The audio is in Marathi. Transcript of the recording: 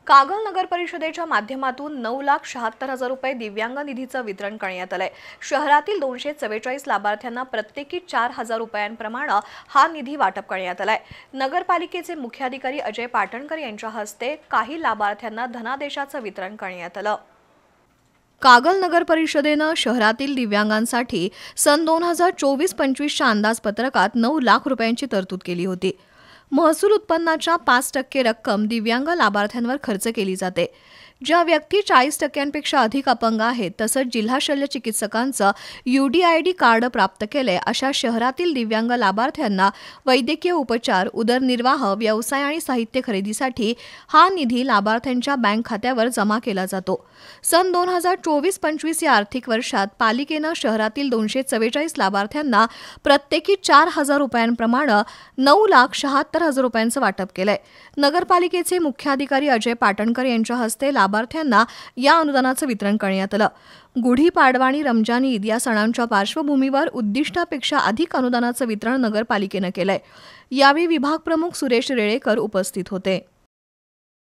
कागल नगर परिषदेच्या माध्यमातून 9,76,000 रुपये दिव्यांग निधीचं वितरण करण्यात आलंय। शहरातील 244 लाभार्थ्यांना प्रत्येकी 4,000 रुपयांप्रमाणे हा निधी वाटप करण्यात आलाय। नगरपालिकेचे मुख्याधिकारी अजय पाटणकर यांच्या हस्ते काही लाभार्थ्यांना धनादेशाचं वितरण करण्यात आलं। कागल नगर परिषदेनं शहरातील दिव्यांगांसाठी सन 2024-25च्या अंदाजपत्रकात 9 लाख रुपयांची तरतूद केली होती। महसूल उत्पन्नाच्या 5% रक्कम दिव्यांग लाभार्थ्यांवर खर्च केली जाते। ज्या व्यक्ती 40%पेक्षा अधिक अपंग आहेत तसंच जिल्हा शल्य चिकित्सकांचं UDID कार्ड प्राप्त केले अशा शहरातील दिव्यांग लाभार्थ्यांना वैद्यकीय उपचार, उदरनिर्वाह, व्यवसाय आणि साहित्य खरेदीसाठी हा निधी लाभार्थ्यांच्या बँक खात्यावर जमा केला जातो। सन 2024-25 या आर्थिक वर्षात पालिकेनं शहरातील 244 लाभार्थ्यांना प्रत्येकी 4,000 रुपयांप्रमाणे 9,76,000 रुपयांचं वाटप केलंय। नगरपालिकेचे मुख्याधिकारी अजय पाटणकर यांच्या हस्ते लाभार्थ्यांना या अनुदानाचं वितरण करण्यात आलं। गुढीपाडवा आणि रमजान ईद या सणांच्या पार्श्वभूमीवर उद्दिष्टापेक्षा अधिक अनुदानाचं वितरण नगरपालिकेनं केलंय। यावेळी विभाग प्रमुख सुरेश रेळेकर उपस्थित होते।